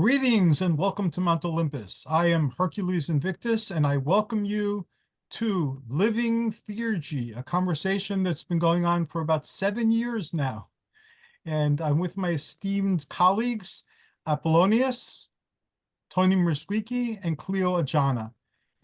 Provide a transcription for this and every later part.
Greetings and welcome to Mount Olympus. I am Hercules Invictus, and I welcome you to Living Theurgy, a conversation that's been going on for about 7 years now. And I'm with my esteemed colleagues, Apollonius, Tony Mierzwicki, and Clio Ajana.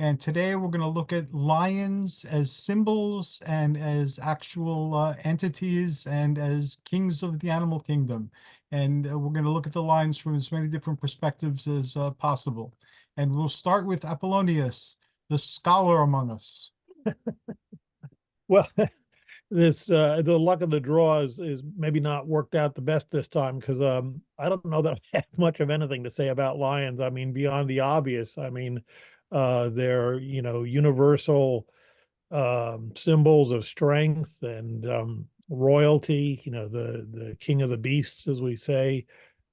And today we're going to look at lions as symbols and as actual entities and as kings of the animal kingdom. And we're going to look at the lions from as many different perspectives as possible. And we'll start with Apollonius, the scholar among us. Well, the luck of the draw is maybe not worked out the best this time because I don't know that I have much of anything to say about lions. I mean, beyond the obvious. I mean, they're universal symbols of strength and royalty. The king of the beasts, as we say,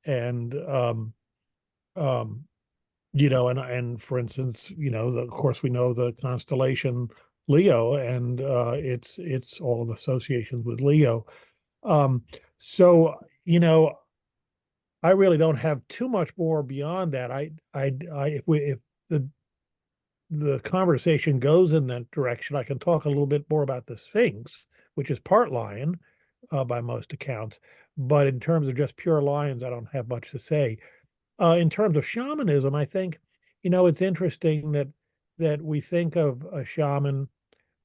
and um, and for instance, of course, we know the constellation Leo and it's all of the associations with Leo. Um, so, I really don't have too much more beyond that. If the conversation goes in that direction, I can talk a little bit more about the Sphinx, which is part lion, by most accounts. But in terms of just pure lions, I don't have much to say. In terms of shamanism, I think, it's interesting that we think of a shaman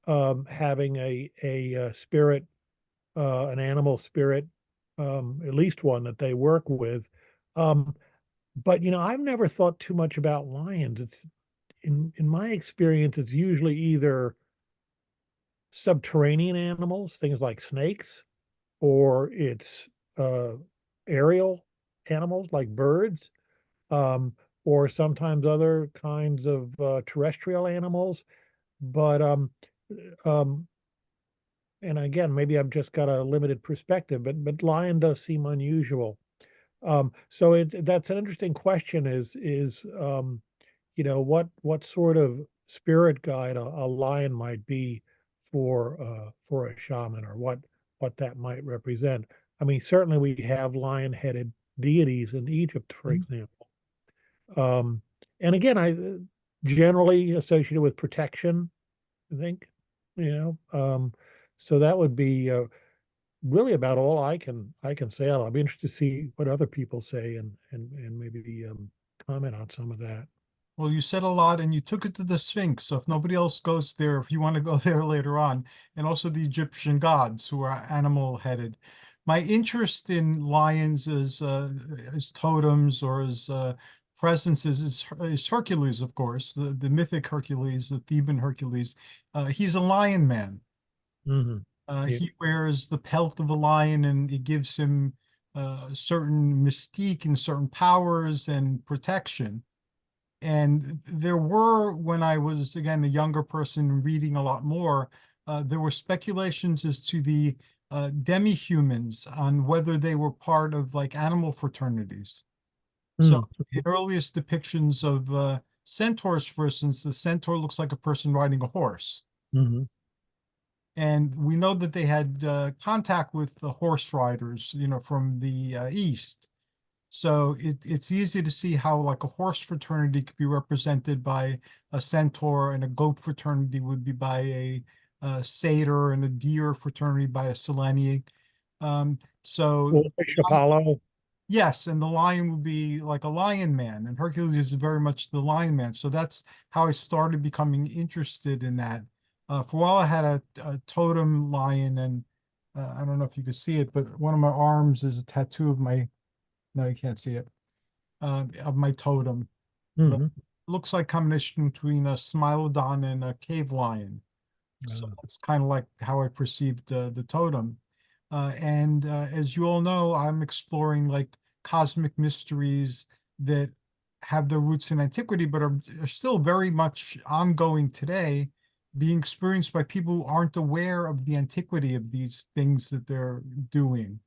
having a spirit, an animal spirit, at least one that they work with. Um, but I've never thought too much about lions. It's in my experience, it's usually either subterranean animals, things like snakes, or it's aerial animals like birds, um, or sometimes other kinds of terrestrial animals. But um, and again, maybe I've just got a limited perspective, but lion does seem unusual. So that's an interesting question. What sort of spirit guide a lion might be for a shaman, or what that might represent. I mean, certainly we have lion-headed deities in Egypt, for example. Um, and again, I generally associated with protection, I think, so that would be really about all I can say. I'll be interested to see what other people say and maybe comment on some of that. Well, you said a lot and you took it to the Sphinx. So if nobody else goes there, if you want to go there later on, and also the Egyptian gods who are animal headed. My interest in lions as totems or as presences is Hercules, of course, the mythic Hercules, the Theban Hercules. He's a lion man. Hmm. Yeah. He wears the pelt of a lion and it gives him certain mystique and certain powers and protection. And there were, when I was, again, a younger person reading a lot more, there were speculations as to the demi-humans on whether they were part of like animal fraternities. So Mm. in earliest depictions of centaurs, for instance, the centaur looks like a person riding a horse. Hmm. And we know that they had contact with the horse riders, from the east. So it's easy to see how like a horse fraternity could be represented by a centaur, and a goat fraternity would be by a satyr, and a deer fraternity by a Selene. So Wolfish Apollo. yes, and the lion would be like a lion man, and Hercules is very much the lion man. So that's how I started becoming interested in that. For a while, I had a totem lion, and I don't know if you could see it, but one of my arms is a tattoo of my, no, you can't see it, of my totem. But Hmm. it looks like combination between a Smilodon and a cave lion. So that's kind of like how I perceived the totem. And as you all know, I'm exploring like cosmic mysteries that have their roots in antiquity, but are still very much ongoing today, being experienced by people who aren't aware of the antiquity of these things that they're doing.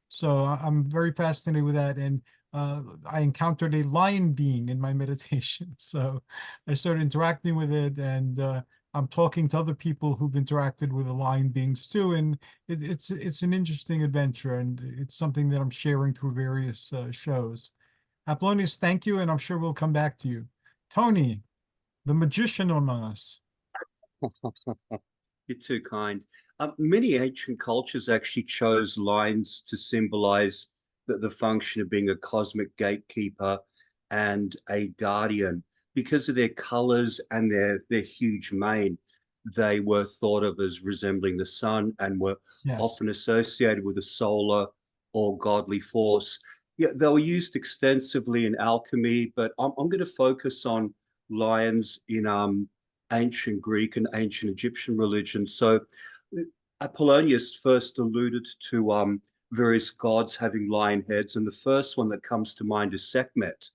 So I'm very fascinated with that. And I encountered a lion being in my meditation. So I started interacting with it, and I'm talking to other people who've interacted with the lion beings too. And it's an interesting adventure, and it's something that I'm sharing through various shows. Apollonius, thank you, and I'm sure we'll come back to you. Tony, the magician among us. You're too kind. Many ancient cultures actually chose lions to symbolize the function of being a cosmic gatekeeper and a guardian. Because of their colors and their huge mane, they were thought of as resembling the sun and were Yes. often associated with a solar or godly force. Yeah, they were used extensively in alchemy, but I'm going to focus on lions in ancient Greek and ancient Egyptian religion. So Apollonius first alluded to various gods having lion heads, and the first one that comes to mind is Sekhmet.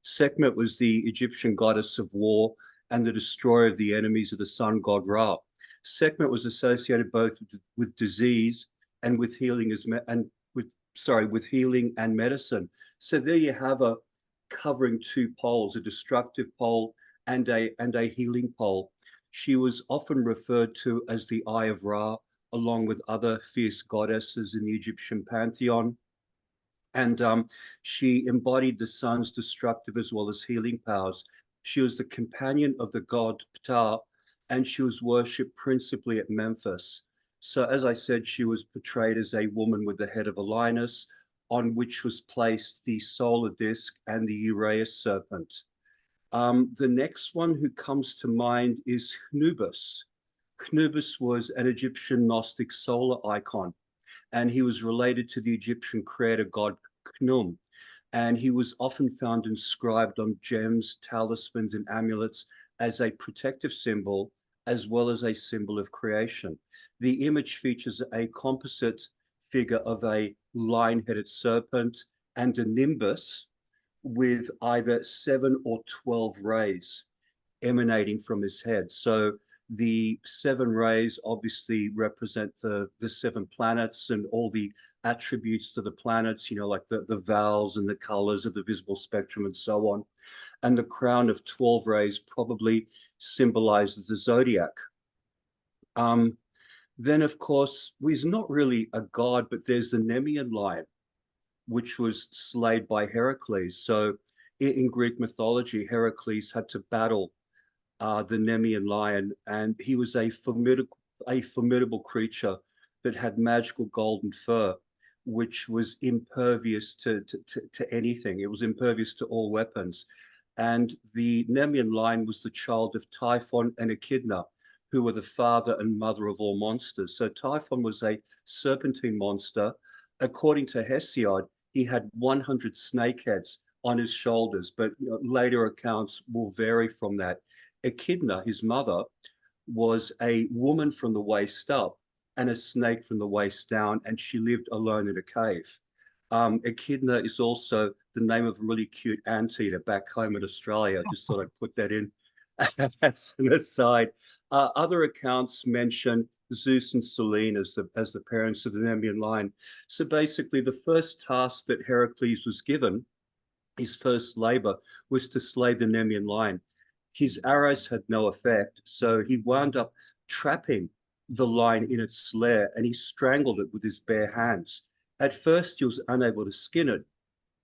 Sekhmet was the Egyptian goddess of war and the destroyer of the enemies of the sun god Ra. Sekhmet was associated both with disease and with healing with healing and medicine. So there you have a covering two poles, a destructive pole and a healing pole. She was often referred to as the Eye of Ra, along with other fierce goddesses in the Egyptian pantheon. And she embodied the sun's destructive as well as healing powers. She was the companion of the god Ptah, and she was worshipped principally at Memphis. So, as I said, she was portrayed as a woman with the head of a lioness, on which was placed the solar disk and the Uraeus serpent. The next one who comes to mind is Cnubus. Cnubus was an Egyptian Gnostic solar icon, and he was related to the Egyptian creator god Khnum. And he was often found inscribed on gems, talismans, and amulets as a protective symbol, as well as a symbol of creation. The image features a composite figure of a lion-headed serpent and a nimbus with either 7 or 12 rays emanating from his head. So the 7 rays obviously represent the 7 planets and all the attributes to the planets, you know, like the vowels and the colors of the visible spectrum and so on. And the crown of 12 rays probably symbolizes the zodiac. Then, of course, he's not really a god, but there's the Nemean lion, which was slayed by Hercules. So in Greek mythology, Hercules had to battle the Nemean lion, and he was a formidable creature that had magical golden fur, which was impervious to anything. It was impervious to all weapons. And the Nemean lion was the child of Typhon and Echidna, who were the father and mother of all monsters. So Typhon was a serpentine monster. According to Hesiod, he had 100 snake heads on his shoulders, but later accounts will vary from that. Echidna, his mother, was a woman from the waist up and a snake from the waist down, and she lived alone in a cave. Echidna is also the name of a really cute anteater back home in Australia. Just thought I'd put that in as an aside. Other accounts mention Zeus and Selene as the parents of the Nemean lion. So basically, the first task that Heracles was given, his first labor, was to slay the Nemean lion. His arrows had no effect, so he wound up trapping the lion in its lair, and he strangled it with his bare hands. At first, he was unable to skin it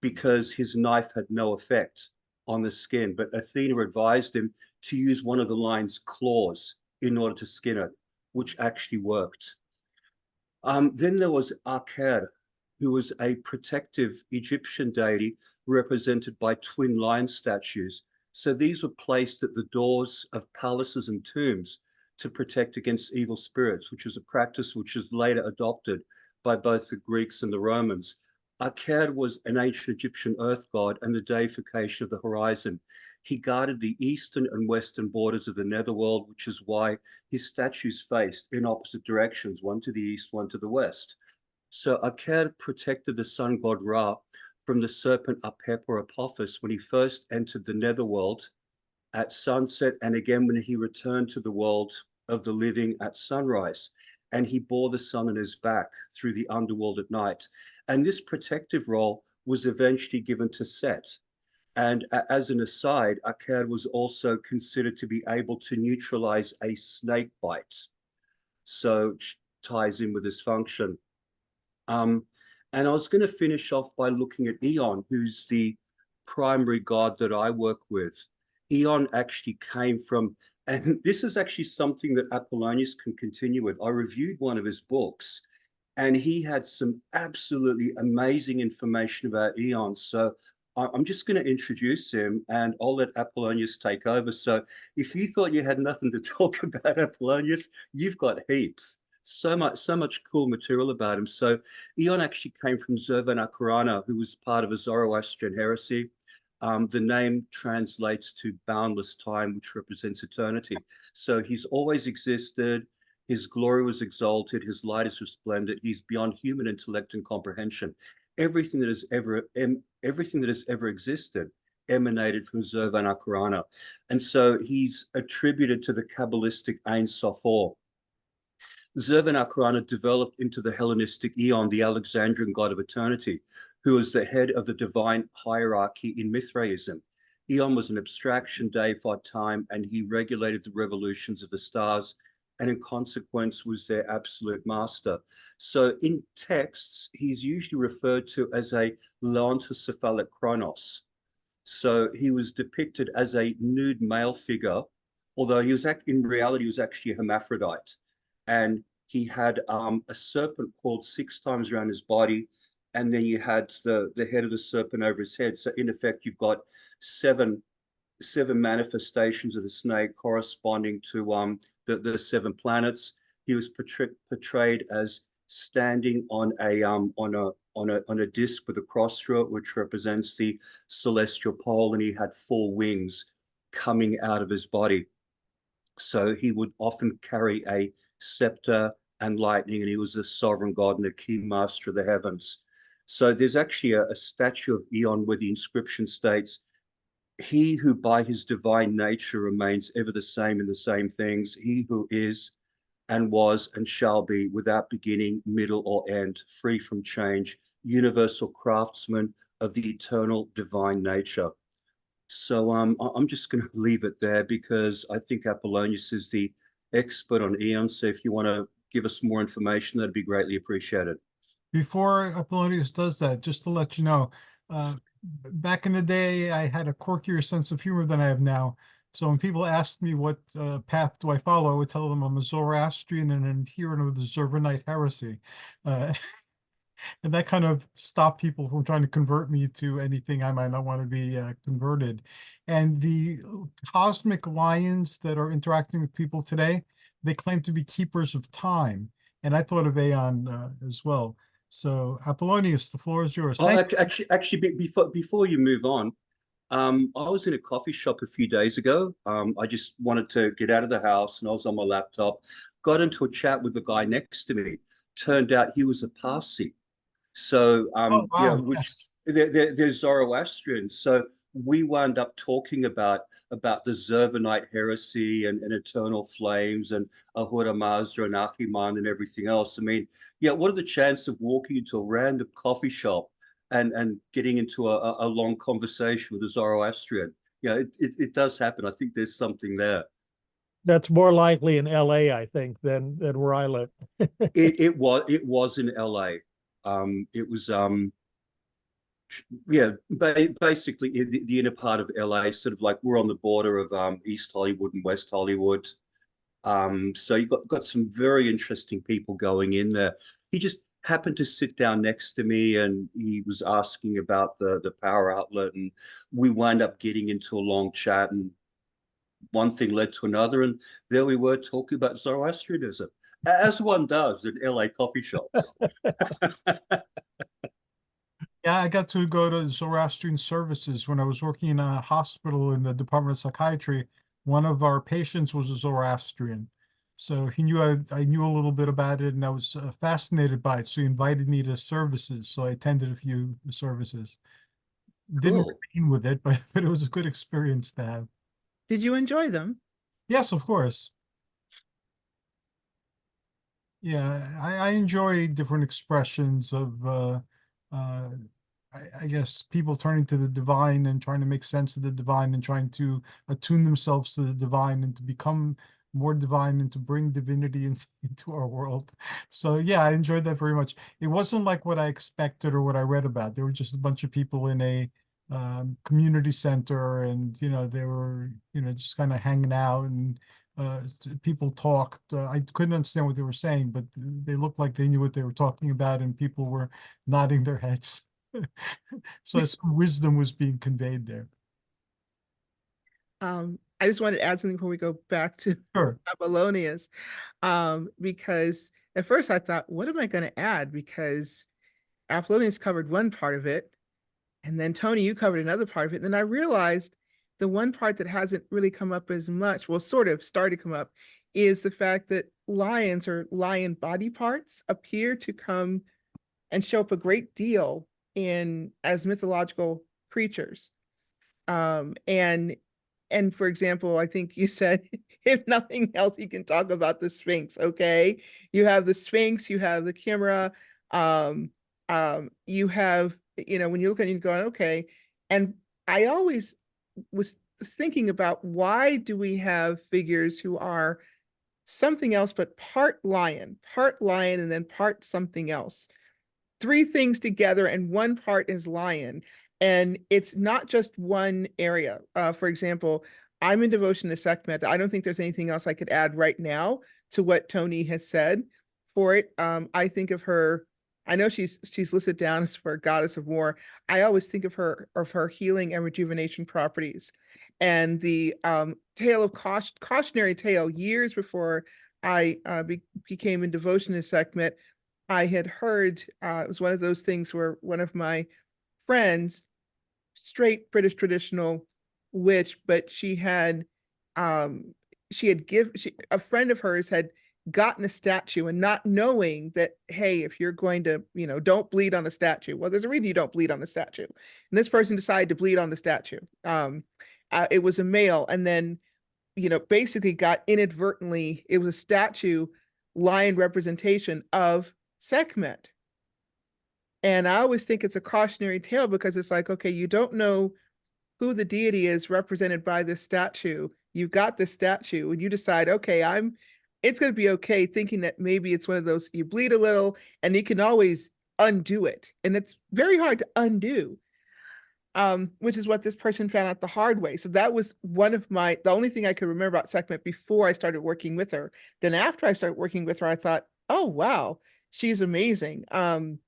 because his knife had no effect on the skin, but Athena advised him to use one of the lion's claws in order to skin it, which actually worked. Then there was Aker, who was a protective Egyptian deity represented by twin lion statues. So these were placed at the doors of palaces and tombs to protect against evil spirits, which was a practice which was later adopted by both the Greeks and the Romans. Aker was an ancient Egyptian earth god and the deification of the horizon. He guarded the eastern and western borders of the netherworld, which is why his statues faced in opposite directions, one to the east, one to the west. So Aker protected the sun god Ra from the serpent Apep or Apophis when he first entered the netherworld at sunset, and again when he returned to the world of the living at sunrise. And he bore the sun on his back through the underworld at night. And this protective role was eventually given to Set. And as an aside, Aker was also considered to be able to neutralize a snake bite. So which ties in with this function. And I was going to finish off by looking at Eon, who's the primary god that I work with. Eon actually came from, and this is actually something that Apollonius can continue with. I reviewed one of his books, and he had some absolutely amazing information about Eon. So I'm just going to introduce him, and I'll let Apollonius take over. So if you thought you had nothing to talk about Apollonius, you've got heaps. So much cool material about him. So Eon actually came from Zervan-Akarana, who was part of a Zoroastrian heresy. The name translates to boundless time, which represents eternity. So he's always existed. His glory was exalted. His light is resplendent. He's beyond human intellect and comprehension. Everything that has ever existed emanated from Zervan-Akarana, and so he's attributed to the Kabbalistic Ein Sof Or. Zervan-Akarana developed into the Hellenistic Eon, the Alexandrian god of eternity, who was the head of the divine hierarchy in Mithraism. Eon was an abstraction, deified time, and he regulated the revolutions of the stars, and in consequence was their absolute master. So in texts, he's usually referred to as a leontocephalic chronos. So he was depicted as a nude male figure, although he was in reality he was actually a hermaphrodite, and he had a serpent coiled 6 times around his body, and then you had the head of the serpent over his head. So in effect, you've got seven manifestations of the snake corresponding to the 7 planets. He was portrayed as standing on a disc with a cross through it, which represents the celestial pole, and he had 4 wings coming out of his body. So he would often carry a scepter and lightning, and he was a sovereign god and a key master of the heavens. So there's actually a statue of Eon where the inscription states, "He who by his divine nature remains ever the same in the same things, he who is and was and shall be, without beginning, middle, or end, free from change, universal craftsman of the eternal divine nature." So I'm just going to leave it there, because I think Apollonius is the expert on Eon. So if you want to give us more information, that'd be greatly appreciated. Before Apollonius does that, just to let you know, back in the day, I had a quirkier sense of humor than I have now. So when people asked me what path do I follow, I would tell them I'm a Zoroastrian and an adherent of the Zervanite heresy. And that kind of stopped people from trying to convert me to anything I might not want to be converted. And the cosmic lions that are interacting with people today, they claim to be keepers of time. And I thought of Aeon as well. So Apollonius, the floor is yours. Actually, before you move on, I was in a coffee shop a few days ago. I just wanted to get out of the house, and I was on my laptop, got into a chat with the guy next to me. Turned out he was a Parsi. So, Oh, yeah, wow, which yes. they're Zoroastrians. So we wound up talking about the Zervanite heresy and eternal flames and Ahura Mazda and Achiman and everything else. I mean, yeah, what are the chances of walking into a random coffee shop and getting into a long conversation with a Zoroastrian? Yeah, it does happen. I think there's something there. That's more likely in LA, I think, than where I live. It was in LA. It was yeah, basically the inner part of LA, sort of like we're on the border of East Hollywood and West Hollywood. So you got some very interesting people going in there. He just happened to sit down next to me, and he was asking about the power outlet, and we wound up getting into a long chat, and one thing led to another, and there we were talking about Zoroastrianism, as one does in LA coffee shops. Yeah, I got to go to Zoroastrian services when I was working in a hospital in the Department of Psychiatry. One of our patients was a Zoroastrian. So he knew I knew a little bit about it, and I was fascinated by it. So he invited me to services. So I attended a few services. Didn't Cool. remain with it, but it was a good experience to have. Did you enjoy them? Yes, of course. Yeah, I enjoy different expressions of I guess people turning to the divine and trying to make sense of the divine and trying to attune themselves to the divine and to become more divine and to bring divinity into our world. So yeah, I enjoyed that very much. It wasn't like what I expected or what I read about. There were just a bunch of people in a community center, and they were just kind of hanging out, and people talked. I couldn't understand what they were saying, but they looked like they knew what they were talking about, and people were nodding their heads. So some wisdom was being conveyed there. I just wanted to add something before we go back to Sure. Apollonius, because at first I thought, what am I going to add? Because Apollonius covered one part of it, and then Tony, you covered another part of it. And then I realized the one part that hasn't really come up as much, well, sort of started to come up, is the fact that lions or lion body parts appear to come and show up a great deal in as mythological creatures. And for example, I think you said, if nothing else, you can talk about the Sphinx. Okay, you have the Sphinx, you have the Chimera, you have, when you look at it, you're going, okay. And I always was thinking about, why do we have figures who are something else but part lion, and then part something else? Three things together, and one part is lion. And it's not just one area. For example, I'm in devotion to Sekhmet. I don't think there's anything else I could add right now to what Tony has said for it. I think of her, I know she's listed down as for goddess of war. I always think of her healing and rejuvenation properties. And the tale of cautionary tale, years before I became in devotion to Sekhmet, I had heard, it was one of those things where one of my friends, straight British traditional witch, but a friend of hers had gotten a statue, and not knowing that, hey, if you're going to, don't bleed on the statue. Well, there's a reason you don't bleed on the statue. And this person decided to bleed on the statue. It was a male, and then, basically got inadvertently, it was a statue lion representation of Sekhmet. And I always think it's a cautionary tale, because it's like, okay, you don't know who the deity is represented by this statue. You've got this statue, and you decide, okay, it's going to be okay, thinking that maybe it's one of those, you bleed a little and you can always undo it. And it's very hard to undo, which is what this person found out the hard way. So that was the only thing I could remember about Sekhmet before I started working with her. Then after I started working with her, I thought, oh, wow, she's amazing. For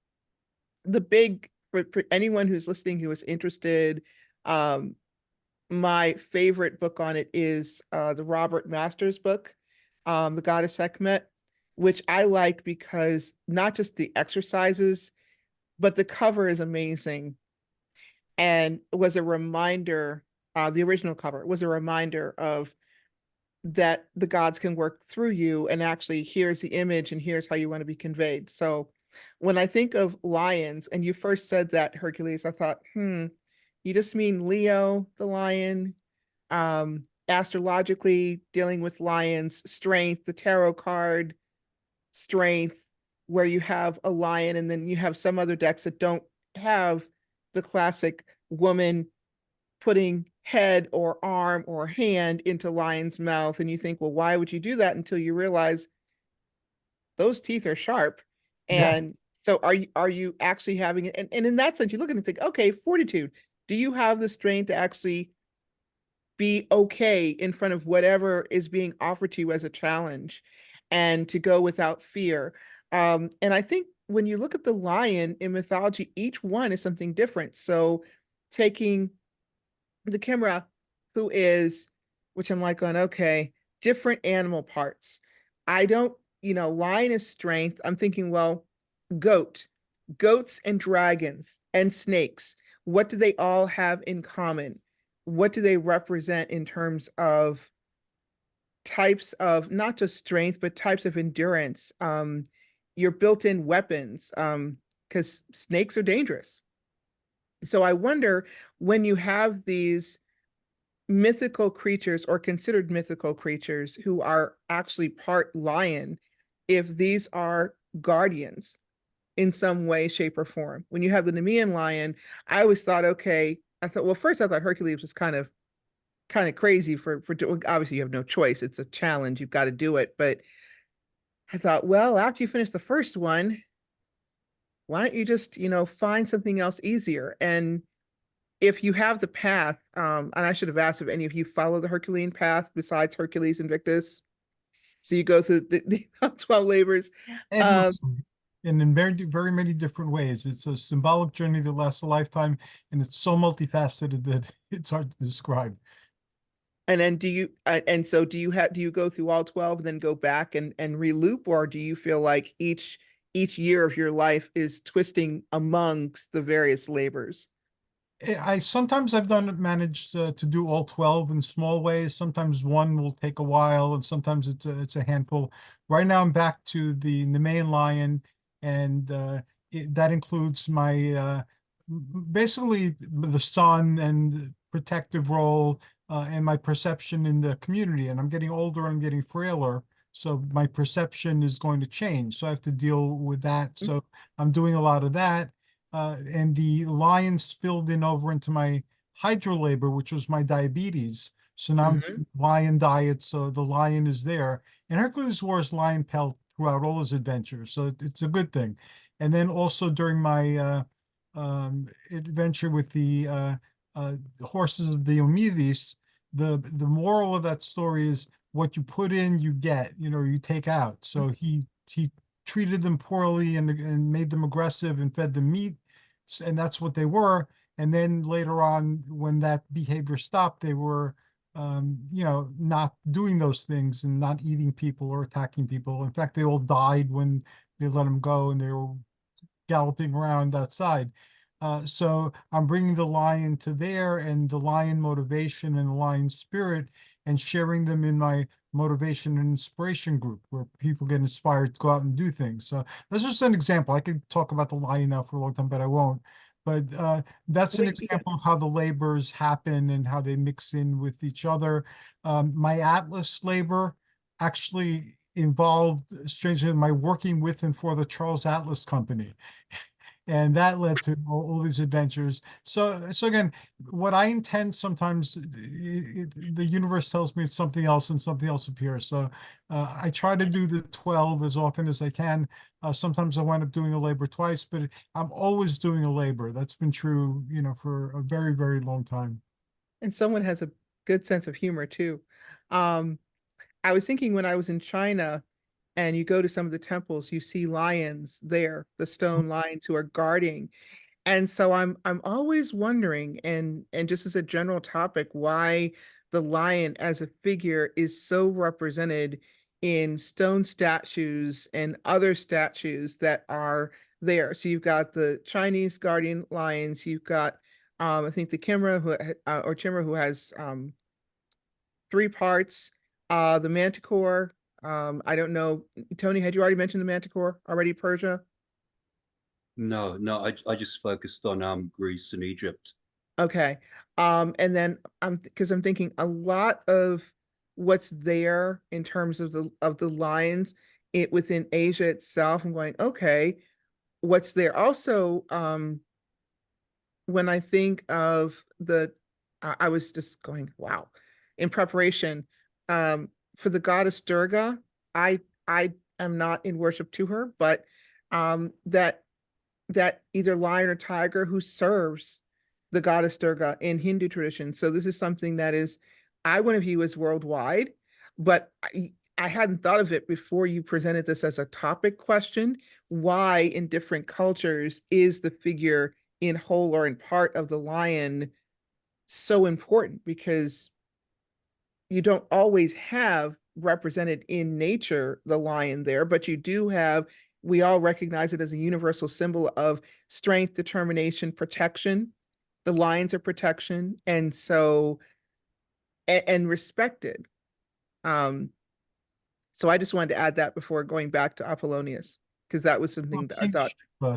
anyone who's listening who is interested, my favorite book on it is the Robert Masters book, The Goddess Sekhmet, which I liked because not just the exercises, but the cover is amazing, and was a reminder, the original cover was a reminder of that the gods can work through you, and actually here's the image and here's how you want to be conveyed. So when I think of lions, and you first said that, Hercules, I thought, you just mean Leo, the lion, astrologically dealing with lions, strength, the tarot card, strength, where you have a lion, and then you have some other decks that don't have the classic woman putting head or arm or hand into lion's mouth. And you think, well, why would you do that? Until you realize those teeth are sharp. And so are you actually having it? And in that sense, you look at it and think, okay, fortitude. Do you have the strength to actually be okay in front of whatever is being offered to you as a challenge, and to go without fear? And I think when you look at the lion in mythology, each one is something different. So taking the Chimera, which I'm like going, okay, different animal parts. I don't, lion is strength. I'm thinking, well, goats and dragons and snakes, what do they all have in common? What do they represent in terms of types of not just strength, but types of endurance? Your built-in weapons, because snakes are dangerous. So I wonder, when you have these mythical creatures, or considered mythical creatures, who are actually part lion, if these are guardians in some way, shape, or form. When you have the Nemean lion, I always thought, okay, first I thought Hercules was kind of crazy for obviously you have no choice. It's a challenge. You've got to do it. But I thought, well, after you finish the first one, why don't you just, find something else easier? And if you have the path, and I should have asked if any of you follow the Herculean path besides Hercules Invictus. So you go through the 12 labors. Endlessly, and in very, very many different ways. It's a symbolic journey that lasts a lifetime, and it's so multifaceted that it's hard to describe. And then do you do you go through all 12 and then go back and re-loop, or do you feel like each year of your life is twisting amongst the various labors? I sometimes I've managed to do all 12 in small ways. Sometimes one will take a while, and sometimes it's a handful. Right now, I'm back to the Nemean lion, and that includes my basically the sun and protective role, and my perception in the community. And I'm getting older, and I'm getting frailer, so my perception is going to change. So I have to deal with that. So I'm doing a lot of that. And the lion spilled in over into my hydrolabor, which was my diabetes. So now I'm doing lion diet, so the lion is there. And Hercules wears lion pelt throughout all his adventures, so it's a good thing. And then also during my adventure with the horses of Diomedes, the moral of that story is what you put in, you get, you take out. So he treated them poorly and made them aggressive and fed them meat, and that's what they were. And then later on, when that behavior stopped, they were, not doing those things and not eating people or attacking people. In fact, they all died when they let them go, and they were galloping around outside. So I'm bringing the lion to there, and the lion motivation and the lion spirit, and sharing them in my motivation and inspiration group, where people get inspired to go out and do things. So that's just an example. I could talk about the lion now for a long time, but I won't. But that's an example of how the labors happen and how they mix in with each other. My Atlas labor actually involved, strangely, my working with and for the Charles Atlas Company. And that led to all these adventures. So again, what I intend sometimes, the universe tells me it's something else, and something else appears. So I try to do the 12 as often as I can. Sometimes I wind up doing a labor twice, but I'm always doing a labor. That's been true, for a very, very long time. And someone has a good sense of humor too. I was thinking when I was in China, and you go to some of the temples, you see lions there, the stone lions who are guarding. And so I'm always wondering, and just as a general topic, why the lion as a figure is so represented in stone statues and other statues that are there. So you've got the Chinese guardian lions, you've got I think the Chimera who has 3 parts, the Manticore. I don't know, Tony, had you already mentioned the Manticore already, Persia? No, I just focused on Greece and Egypt. Okay. And then because I'm thinking a lot of what's there in terms of the lions within Asia itself, I'm going, okay, what's there? Also, when I think of I was just going, wow, in preparation, for the goddess Durga, I am not in worship to her, but that either lion or tiger who serves the goddess Durga in Hindu tradition. So this is something that is, I want to view as worldwide, but I hadn't thought of it before you presented this as a topic question. Why in different cultures is the figure in whole or in part of the lion so important? Because you don't always have represented in nature the lion there, but you do have, we all recognize it as a universal symbol of strength, determination, protection. The lions are protection, and so and respected. So I just wanted to add that before going back to Apollonius, because that was something that I thought.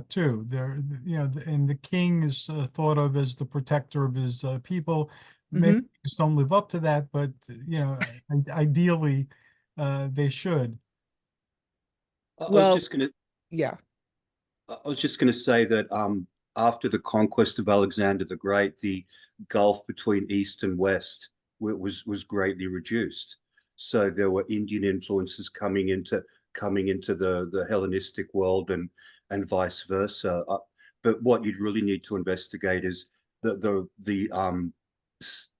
Too, and the king is thought of as the protector of his people. Many just don't live up to that, but ideally, they should. I was just gonna Yeah. I was just gonna say that after the conquest of Alexander the Great, the gulf between East and West was greatly reduced. So there were Indian influences coming into the Hellenistic world and vice versa. But what you'd really need to investigate is the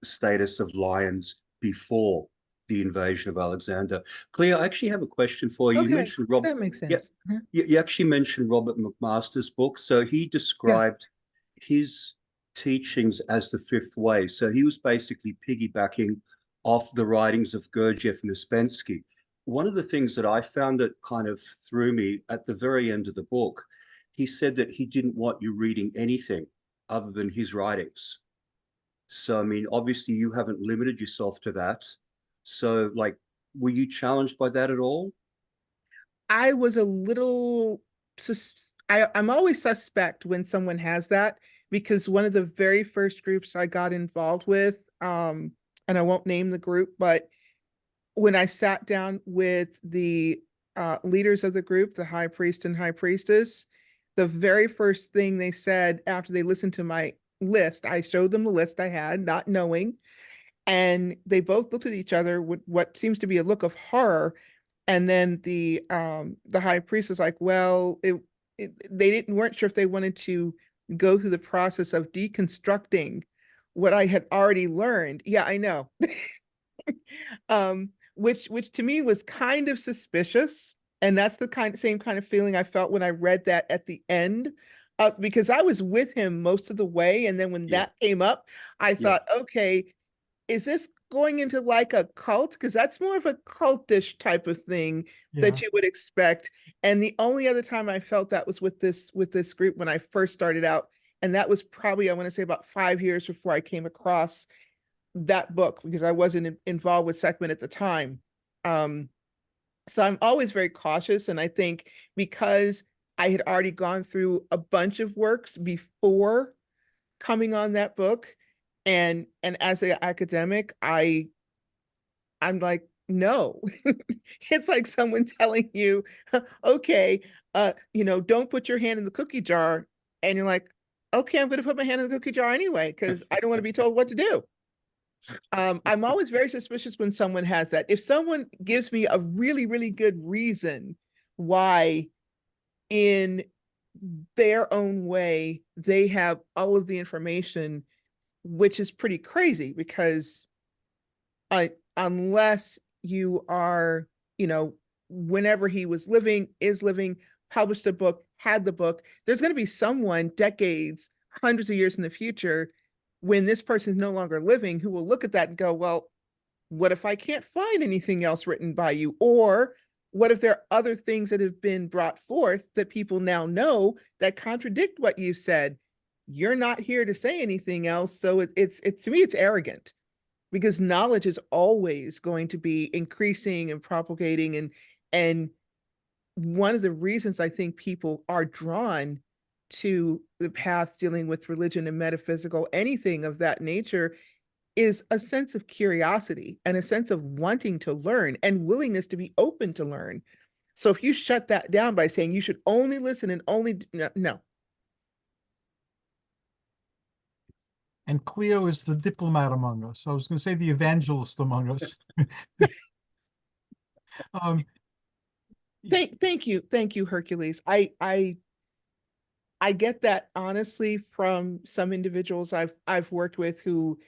status of lions before the invasion of Alexander. Clio, I actually have a question for you. You Okay, mentioned Robert. that makes Yeah, sense. Mhm. you actually mentioned Robert McMaster's book. So he described his teachings as the fifth way. So he was basically piggybacking off the writings of Gurdjieff and Uspensky. One of the things that I found that kind of threw me at the very end of the book, he said that he didn't want you reading anything other than his writings. So, I mean, obviously you haven't limited yourself to that. So, like, were you challenged by that at all? I was a little I'm always suspect when someone has that, because one of the very first groups I got involved with, and I won't name the group, but when I sat down with the leaders of the group, the high priest and high priestess, the very first thing they said after they listened to my list, I showed them the list I had, not knowing, and they both looked at each other with what seems to be a look of horror. And then the high priest was like, well, they weren't sure if they wanted to go through the process of deconstructing what I had already learned. Yeah, I know. Which to me was kind of suspicious. And that's the same kind of feeling I felt when I read that at the end, because I was with him most of the way. And then when Yeah. that came up, I Yeah. thought, okay, is this going into like a cult? Because that's more of a cultish type of thing Yeah. that you would expect. And the only other time I felt that was with this group when I first started out. And that was probably, I want to say, about 5 years before I came across that book, because I wasn't involved with Sekhmet at the time. So I'm always very cautious. And I think because I had already gone through a bunch of works before coming on that book, and as an academic, I'm like, no. It's like someone telling you, okay, don't put your hand in the cookie jar, and you're like, okay, I'm going to put my hand in the cookie jar anyway because I don't want to be told what to do. I'm always very suspicious when someone has that. If someone gives me a really, really good reason why, in their own way, they have all of the information, which is pretty crazy because unless you are, whenever he was living, is living, published a book, had the book, there's going to be someone decades, hundreds of years in the future, when this person is no longer living, who will look at that and go, well, what if I can't find anything else written by you? Or what if there are other things that have been brought forth that people now know that contradict what you said? You're not here to say anything else. So it's to me, it's arrogant, because knowledge is always going to be increasing and propagating. And one of the reasons I think people are drawn to the path dealing with religion and metaphysical, anything of that nature, is a sense of curiosity and a sense of wanting to learn and willingness to be open to learn. So if you shut that down by saying you should only listen and only, no. And Clio is the diplomat among us. I was going to say the evangelist among us. Thank you, Hercules. I get that honestly from some individuals I've worked with who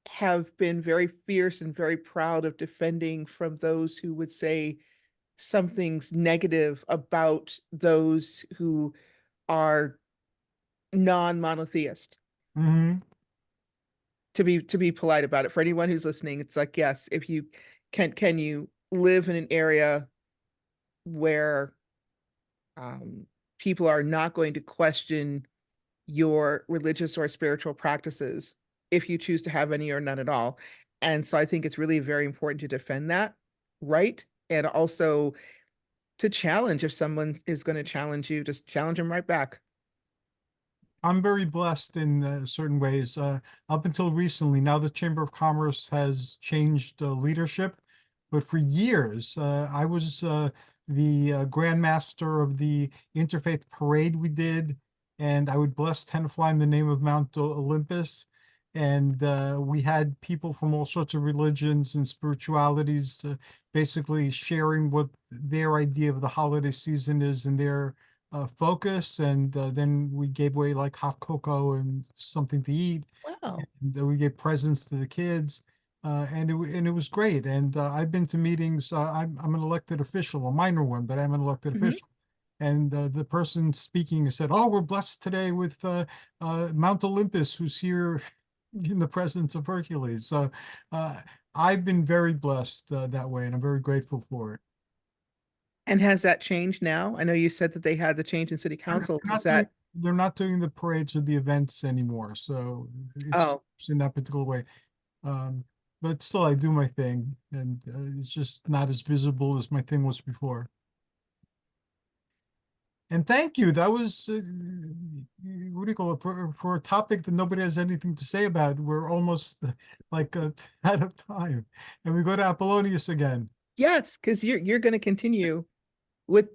have been very fierce and very proud of defending from those who would say something's negative about those who are non-monotheist. Mhm. To be polite about it, for anyone who's listening, it's like, yes, if you can you live in an area where people are not going to question your religious or spiritual practices if you choose to have any or none at all. And so I think it's really very important to defend that, right? And also to challenge, if someone is going to challenge you, just challenge them right back. I'm very blessed in certain ways. Up until recently, now the Chamber of Commerce has changed leadership, but for years, I was the Grand Master of the Interfaith Parade we did, and I would bless Tenafly in the name of Mount Olympus. And we had people from all sorts of religions and spiritualities basically sharing what their idea of the holiday season is and their focus, and then we gave away like hot cocoa and something to eat. Wow. And we gave presents to the kids, and it was great. And I've been to meetings. I'm an elected official, a minor one, but I'm an elected Mhm. official. And the person speaking said, "Oh, we're blessed today with Mount Olympus, who's here in the presence of Hercules." So I've been very blessed that way, and I'm very grateful for it. And has that changed now? I know you said that they had the change in city council. Does that, They're not doing the parades or the events anymore, so it's oh, just in that particular way. Um, but still, I do my thing, and it's just not as visible as my thing was before. And thank you. That was, what do you call it, for a topic that nobody has anything to say about. We're almost like out of time, and we go to Apollonius again. yes, because you're going to continue with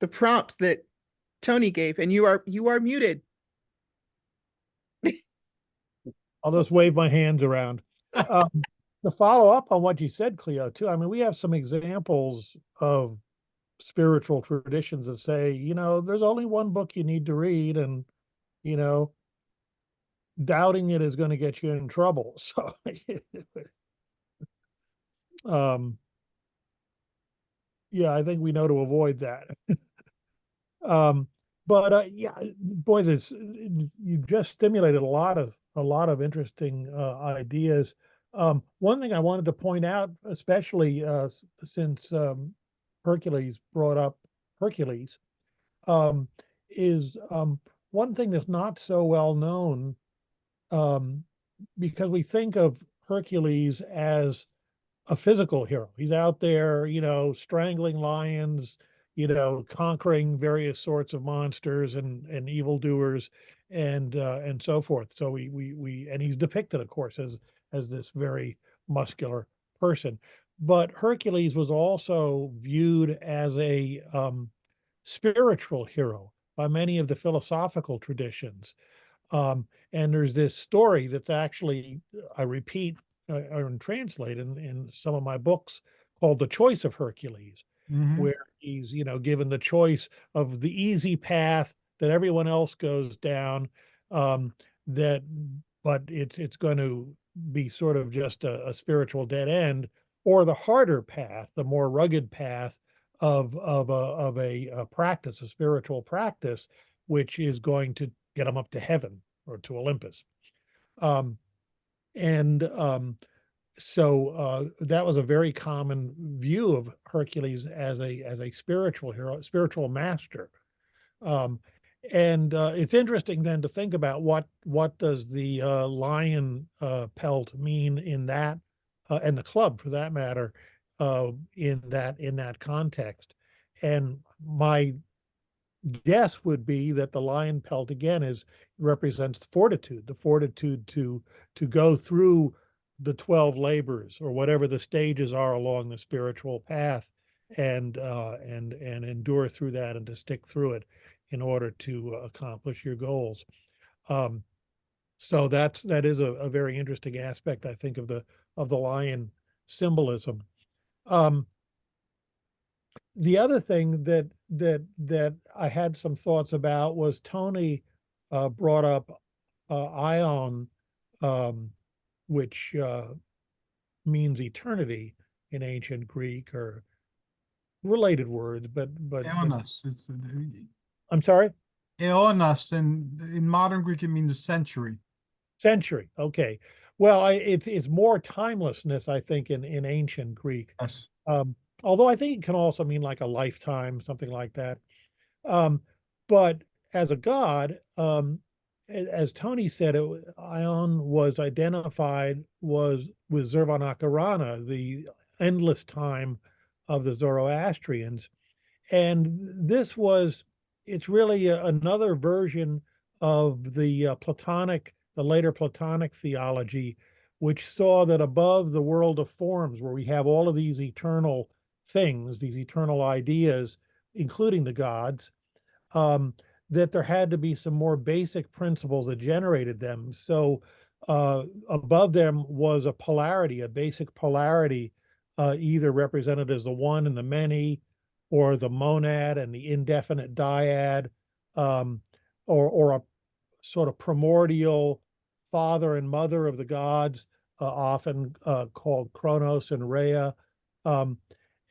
the prompt that Tony gave, and you are muted. I'll just wave my hands around. To follow up on what you said, Clio, too, I mean, we have some examples of spiritual traditions that say, there's only one book you need to read, and, doubting it is going to get you in trouble. So, yeah, I think we know to avoid that. But yeah, boy, you just stimulated a lot of interesting ideas. One thing I wanted to point out, especially since Hercules brought up Hercules, um, is one thing that's not so well known, um, because we think of Hercules as a physical hero. He's out there, strangling lions, conquering various sorts of monsters and evildoers and so forth. So and he's depicted, of course, as this very muscular person. But Hercules was also viewed as a spiritual hero by many of the philosophical traditions. And there's this story that's actually, I repeat, or translate in some of my books, called The Choice of Hercules, Mhm. where he's, given the choice of the easy path that everyone else goes down, um, that, but it's going to be sort of just a spiritual dead end, or the harder path, the more rugged path of a practice, a spiritual practice, which is going to get him up to heaven or to Olympus. Um, and so that was a very common view of Hercules as a spiritual hero, spiritual master. Um, and it's interesting then to think about what does the lion pelt mean in that, and the club for that matter, in that context. And my guess would be that the lion pelt again represents fortitude, the fortitude to go through the 12 labors or whatever the stages are along the spiritual path, and endure through that and to stick through it in order to accomplish your goals. Um, so that is a very interesting aspect, I think, of the lion symbolism. Um, the other thing that I had some thoughts about was Tony brought up ion, um, which means eternity in ancient Greek, or related words, but Aeonos. I'm sorry, Aeonos, and in modern Greek it means a century. century. Okay, well, it's more timelessness, I think, in ancient Greek. Yes. Um, Although I think it can also mean like a lifetime, something like that. Um, but as a god, as Tony said, Ion was identified was with Zervanakarana, the endless time of the Zoroastrians, and it's really another version of the the later Platonic theology, which saw that above the world of forms, where we have all of these eternal things, these eternal ideas, including the gods, um, that there had to be some more basic principles that generated them. So above them was a polarity, a basic polarity, either represented as the one and the many, or the monad and the indefinite dyad, or a sort of primordial father and mother of the gods, often called Kronos and Rhea. Um,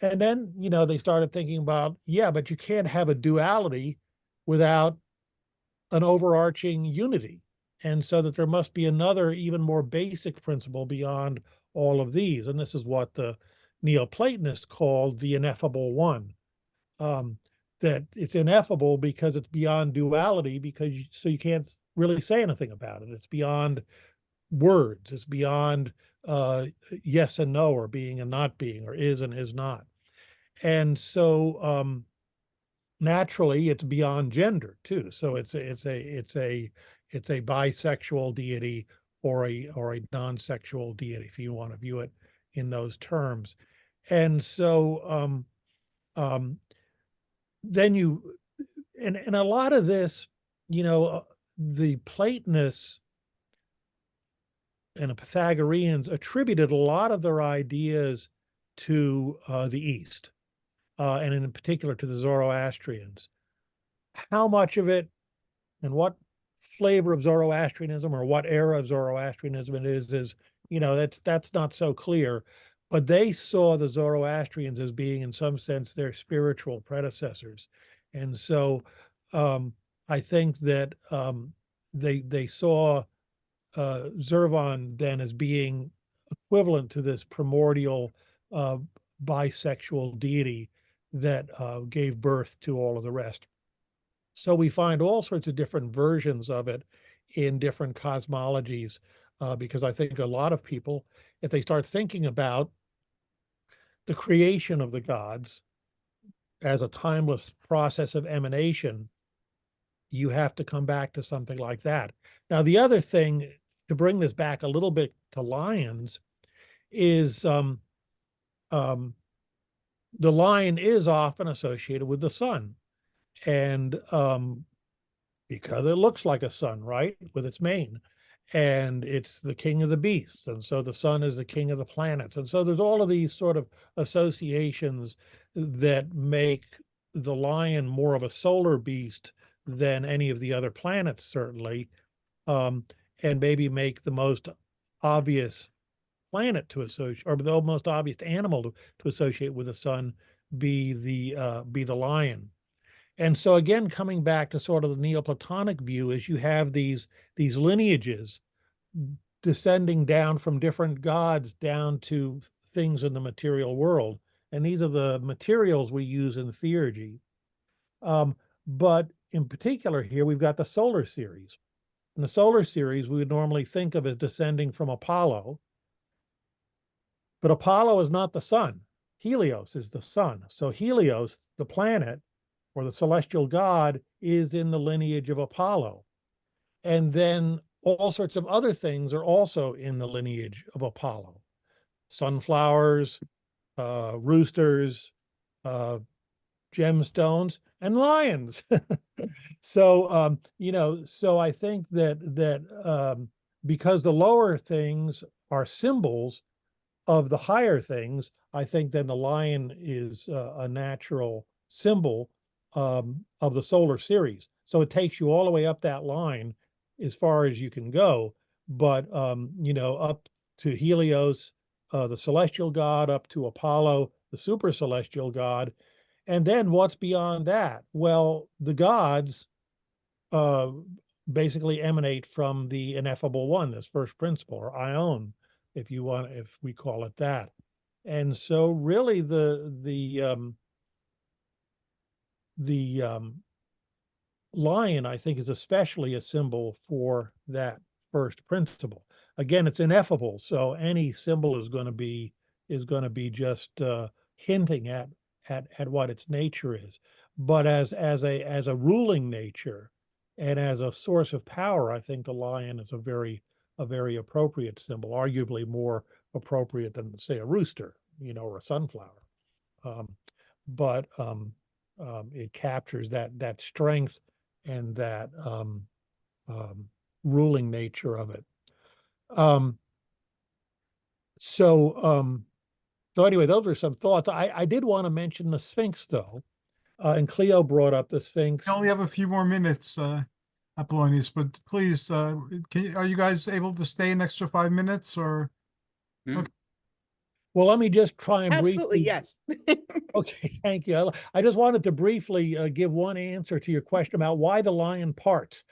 and then, they started thinking about, yeah, but you can't have a duality without an overarching unity. And so that there must be another, even more basic principle beyond all of these. And this is what the Neoplatonists called the ineffable one. That it's ineffable because it's beyond duality, so you can't really say anything about it. It's beyond words. It's beyond yes and no, or being and not being, or is and is not. And so naturally, it's beyond gender too. So it's a bisexual deity, or a non-sexual deity, if you want to view it in those terms. And so then and a lot of this, the Platonists and the Pythagoreans attributed a lot of their ideas to the East, and in particular to the Zoroastrians. How much of it and what flavor of Zoroastrianism or what era of Zoroastrianism it is, that's not so clear. But they saw the Zoroastrians as being, in some sense, their spiritual predecessors. And so I think that they saw Zervan then as being equivalent to this primordial bisexual deity that gave birth to all of the rest. So we find all sorts of different versions of it in different cosmologies, because I think a lot of people, if they start thinking about the creation of the gods as a timeless process of emanation, you have to come back to something like that. Now, the other thing, to bring this back a little bit to lions, is the lion is often associated with the sun. And because it looks like a sun, right, with its mane. And it's the king of the beasts. And so the sun is the king of the planets. And so there's all of these sort of associations that make the lion more of a solar beast than any of the other planets, certainly, and maybe make the most obvious planet to associate, or the most obvious animal to associate with the sun be the lion. And so again, coming back to sort of the Neoplatonic view, is you have these lineages descending down from different gods down to things in the material world. And these are the materials we use in theurgy. But in particular here, we've got the solar series. In the solar series, we would normally think of as descending from Apollo. But Apollo is not the sun. Helios is the sun. So Helios, the planet, or the celestial god, is in the lineage of Apollo. And then all sorts of other things are also in the lineage of Apollo. Sunflowers, roosters, gemstones, and lions. So, so I think that because the lower things are symbols of the higher things, I think then the lion is a natural symbol of the solar series. So it takes you all the way up that line as far as you can go, but up to Helios, the celestial god, up to Apollo, the super celestial god. And then what's beyond that? Well, the gods basically emanate from the ineffable one, this first principle, or ion, if we call it that. And so really the lion, I think, is especially a symbol for that first principle. Again, it's ineffable, so any symbol is going to be just hinting at what its nature is. But as a ruling nature and as a source of power, I think the lion is a very appropriate symbol, arguably more appropriate than, say, a rooster, or a sunflower. But it captures that strength and that ruling nature of it. So anyway, those are some thoughts. I did want to mention the Sphinx, though, And Clio brought up the Sphinx. We only have a few more minutes, Apollonius, but please, are you guys able to stay an extra 5 minutes or? Okay. Well, let me just try and Absolutely, briefly. yes. Okay, thank you. I just wanted to briefly give one answer to your question about why the lion parts.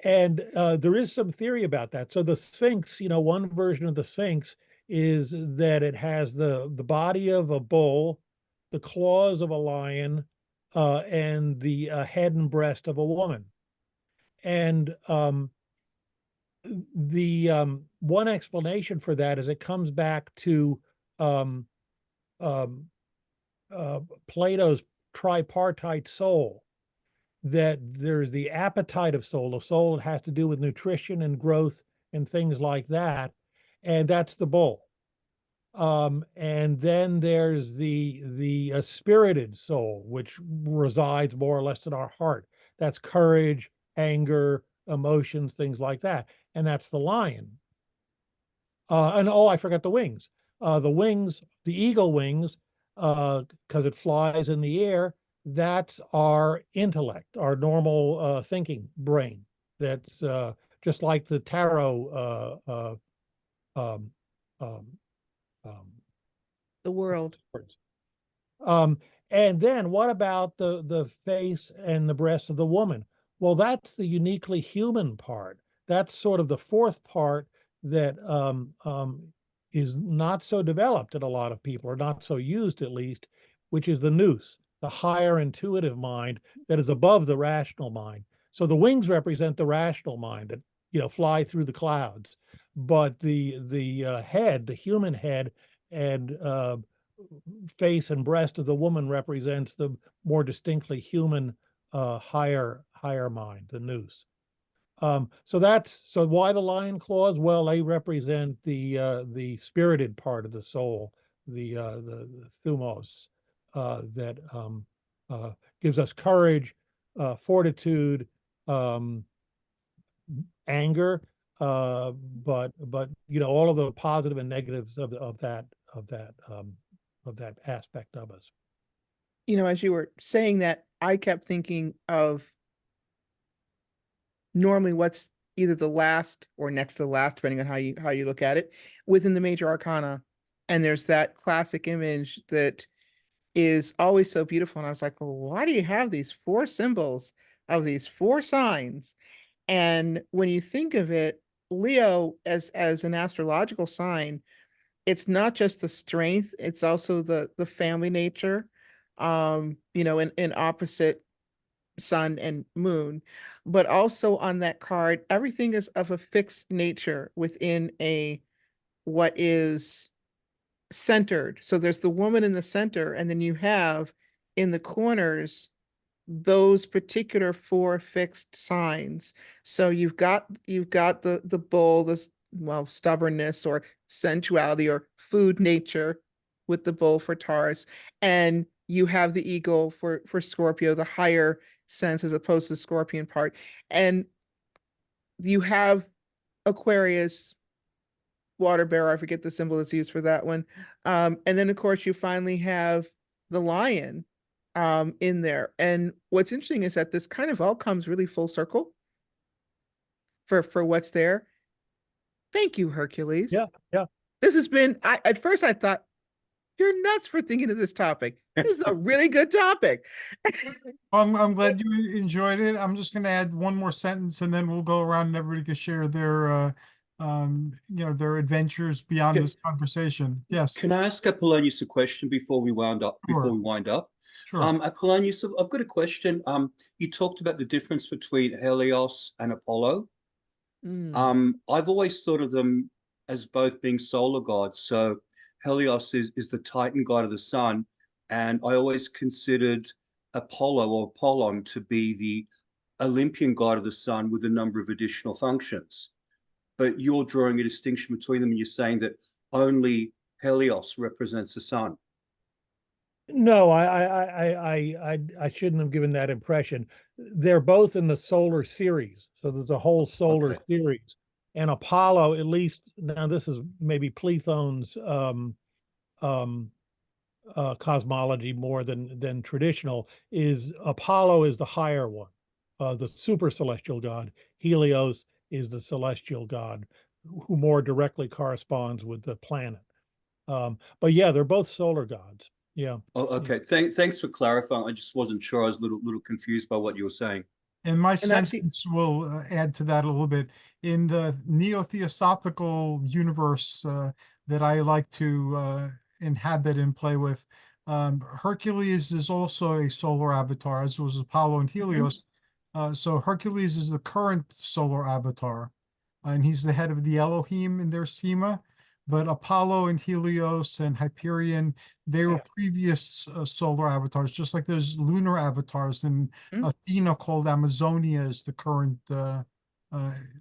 And there is some theory about that. So the Sphinx, one version of the Sphinx is that it has the body of a bull, the claws of a lion, and the head and breast of a woman. And the one explanation for that is it comes back to Plato's tripartite soul, that there's the appetite of soul, a soul that has to do with nutrition and growth and things like that, and that's the bull. And then there's the spirited soul, which resides more or less in our heart. That's courage, anger, emotions, things like that, and that's the lion. And oh, I forgot the wings. The wings, the eagle wings, because it flies in the air, that's our intellect, our normal thinking brain. That's just like the tarot um, um, The world. And then what about the face and the breast of the woman? Well, that's the uniquely human part. That's sort of the fourth part that is not so developed in a lot of people, or not so used at least, which is the nous, the higher intuitive mind that is above the rational mind. So the wings represent the rational mind that fly through the clouds, but the head, the human head, and face and breast of the woman represents the more distinctly human higher mind, the nous. So why the lion claws? Well, they represent the spirited part of the soul, the thumos, that gives us courage, fortitude, anger, but all of the positive and negatives of that aspect of us. As you were saying that, I kept thinking of normally what's either the last or next to the last, depending on how you look at it, within the major arcana. And there's that classic image that is always so beautiful. And I was like, well, why do you have these 4 symbols of these 4 signs? And when you think of it, Leo as an astrological sign, it's not just the strength, it's also the family nature, in opposite sun and moon, but also on that card, everything is of a fixed nature within what is centered. So there's the woman in the center, and then you have in the corners those particular 4 fixed signs. So you've got the bull, this stubbornness or sensuality or food nature with the bull for Taurus, and you have the eagle for Scorpio, the higher sense as opposed to the scorpion part, and you have Aquarius, water bearer, I forget the symbol that's used for that one, and then of course you finally have the lion in there. And what's interesting is that this kind of all comes really full circle for what's there. Thank you, Hercules. Yeah. This has been, at first I thought, you're nuts for thinking of this topic. This is a really good topic. I'm glad you enjoyed it. I'm just going to add one more sentence, and then we'll go around and everybody can share their their adventures beyond this conversation. Yes. Can I ask Apollonius a question before we wind up? Sure. Apollonius, I've got a question. You talked about the difference between Helios and Apollo. I've always thought of them as both being solar gods. So Helios is the Titan god of the sun, and I always considered Apollo or Apollon to be the Olympian god of the sun with a number of additional functions. But you're drawing a distinction between them, and you're saying that only Helios represents the sun. No, I shouldn't have given that impression. They're both in the solar series, so there's a whole solar series. And Apollo, at least now, this is maybe Plethon's cosmology more than traditional, is Apollo is the higher one, the super celestial god. Helios is the celestial god who more directly corresponds with the planet. But yeah, they're both solar gods. Yeah. Oh, okay. Thanks for clarifying. I just wasn't sure. I was a little confused by what you were saying. And my And actually, sentence will add to that a little bit. In the neo-theosophical universe that I like to inhabit and play with, Hercules is also a solar avatar, as was Apollo and Helios. So Hercules is the current solar avatar, and he's the head of the Elohim in their schema. But Apollo and Helios and Hyperion, they were previous solar avatars, just like there's lunar avatars, and Athena, called Amazonia, is the current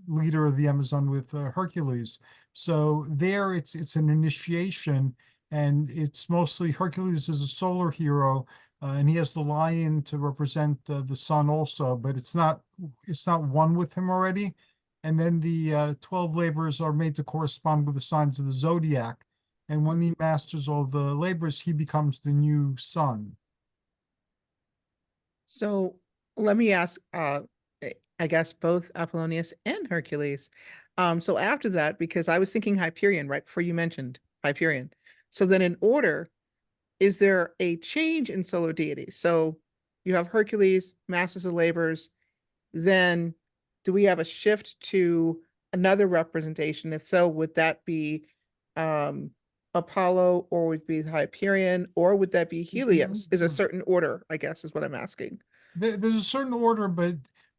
leader of the Amazon with Hercules. So there, it's an initiation, and it's mostly Hercules is a solar hero, and he has the lion to represent the sun also, but it's not one with him already. And then the 12 labors are made to correspond with the signs of the zodiac. And when he masters all the labors, he becomes the new sun. so let me ask, I guess both Apollonius and Hercules. So after that, because I was thinking Hyperion right before you mentioned Hyperion. So then in order, is there a change in solar deities? So you have Hercules, Masters of Labors, then do we have a shift to another representation? If so, would that be Apollo, or would it be Hyperion, or would that be Helios? Is a certain order, I guess, is what I'm asking. There's a certain order, but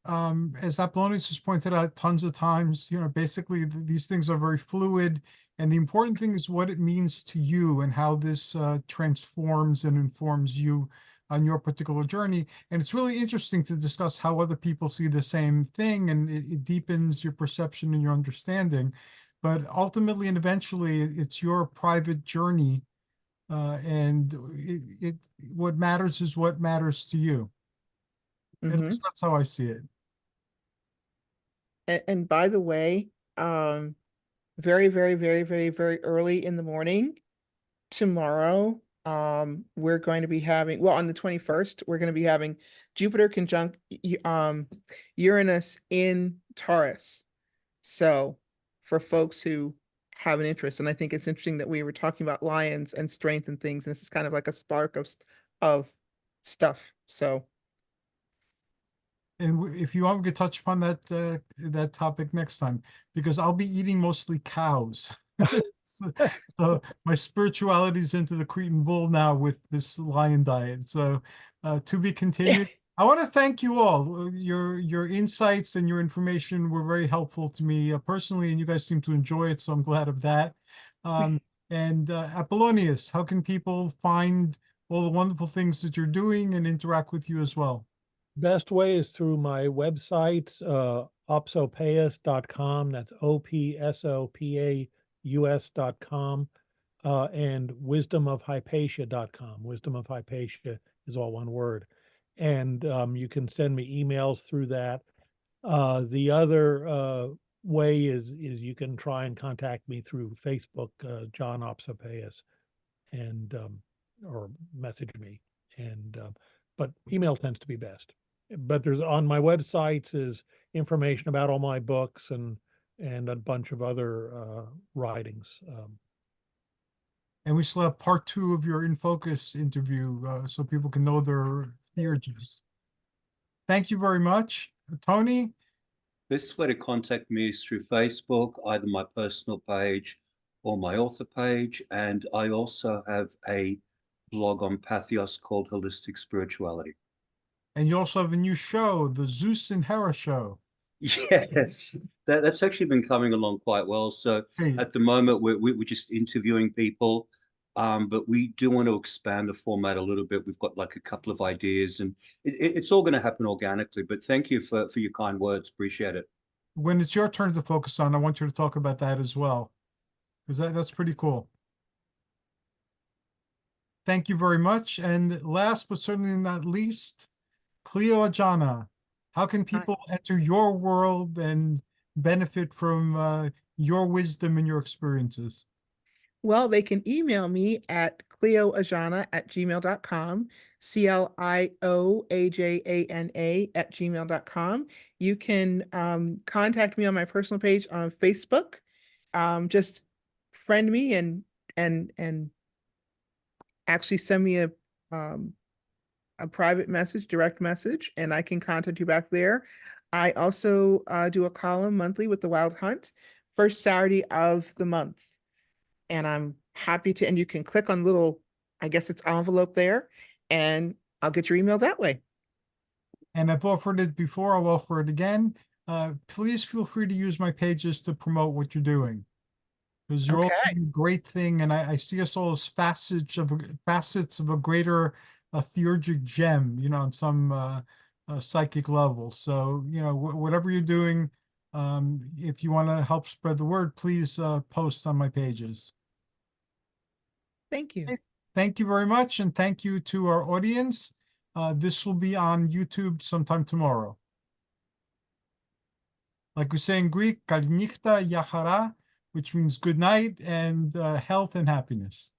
as Apollonius has pointed out tons of times, basically these things are very fluid. And the important thing is what it means to you and how this transforms and informs you on your particular journey. And it's really interesting to discuss how other people see the same thing, and it deepens your perception and your understanding. But ultimately and eventually, it's your private journey, and what matters is what matters to you. At least that's how I see it. And by the way, very, very, very, very, very early in the morning tomorrow, we're going to be having, well, on the 21st, we're going to be having Jupiter conjunct Uranus in Taurus. So for folks who have an interest, and I think it's interesting that we were talking about lions and strength and things, and this is kind of like a spark of stuff. So And if you want, we could touch upon that topic next time, because I'll be eating mostly cows. So my spirituality is into the Cretan bull now with this lion diet. So to be continued. I want to thank you all. Your insights and your information were very helpful to me personally, and you guys seem to enjoy it, so I'm glad of that. And Apollonius, how can people find all the wonderful things that you're doing and interact with you as well? Best way is through my website, opsopaeus.com. That's OPSOPAUS.com, and wisdomofhypatia.com. Wisdom of Hypatia is all one word. And you can send me emails through that. The other way is you can try and contact me through Facebook, John Opsopaeus, and or message me. And but email tends to be best. But there's on my websites is information about all my books and a bunch of other writings. And we still have part 2 of your In Focus interview, so people can know their theurgies. Thank you very much. Tony? Best way to contact me is through Facebook, either my personal page or my author page. And I also have a blog on Patheos called Holistic Spirituality. And you also have a new show, the Zeus and Hera show. Yes, that's actually been coming along quite well. So Hey, at the moment, we're just interviewing people, but we do want to expand the format a little bit. We've got like a couple of ideas, and it's all going to happen organically. But thank you for your kind words. Appreciate it. when it's your turn to focus on, I want you to talk about that as well, because that's pretty cool. Thank you very much. And last but certainly not least, Clio Ajana. How can people enter your world and benefit from your wisdom and your experiences? Well, they can email me at clioajana@gmail.com, CLIOAJANA@gmail.com. You can contact me on my personal page on Facebook. Just friend me and actually send me a private message, direct message, and I can contact you back there. I also do a column monthly with the Wild Hunt, first Saturday of the month. And I'm happy to, and you can click on little, I guess it's envelope there, and I'll get your email that way. And I've offered it before, I'll offer it again. Please feel free to use my pages to promote what you're doing. Because you're all Okay. doing a great thing, and I see us all as facets of a greater theurgic gem, on some psychic level. So, whatever you're doing, if you want to help spread the word, please post on my pages. Thank you. Thank you very much, and thank you to our audience. This will be on YouTube sometime tomorrow. Like we say in Greek, kalnichta yachara, which means good night and health and happiness.